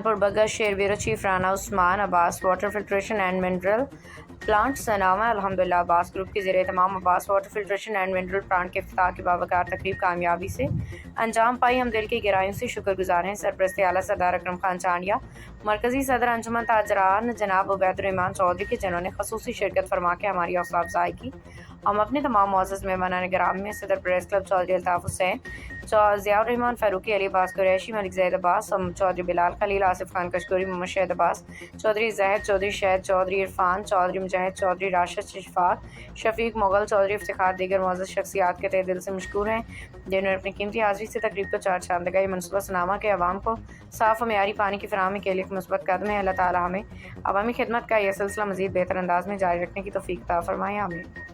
کانپور بگا شیر bureau chief Rana Usman Abbas water filtration and mineral plant سناما الحمدللہ عباس گروپ کے زیر اہتمام Abbas water filtration and mineral plant کے افتتاح کی باوقار تقریب کامیابی سے انجام پائی۔ ہم دل کی گہرائیوں سے شکر گزار ہیں سرپرست اعلیٰ سردار اکرم خان چانڈیا، مرکزی صدر انجمن تاجران جناب عبید الرحمان چودھری کے، جنہوں نے خصوصی شرکت فرما کے ہماری حوصلہ افزائی کی۔ ہم اپنے تمام معزز مہمانان گرامی میں صدر پریس کلب چودھری الطاف حسین، ضیاء الرحمان فاروقی، علی عباس قریشی، ملک زید عباس، چودھری بلال خلیل، آصف خان کشکوری، محمد شہید عباس، چودھری زاہد چودھری، شہد چودھری عرفان، چودھری مجاہد چودھری، راشد شفاق، شفیق مغل چودھری، افتخار دیگر معزز شخصیات کے تہہ دل سے مشکور ہیں، جنہوں نے اپنی قیمتی حاضری سے تقریب کو چار چاند لگائی۔ منصوبہ سناما کے عوام کو صاف و معیاری پانی کی فراہمی کے لیے ایک مثبت قدم ہے۔ اللہ تعالیٰ ہمیں عوامی خدمت کا یہ سلسلہ مزید بہتر انداز میں جاری رکھنے کی توفیق عطا فرمائے، آمین۔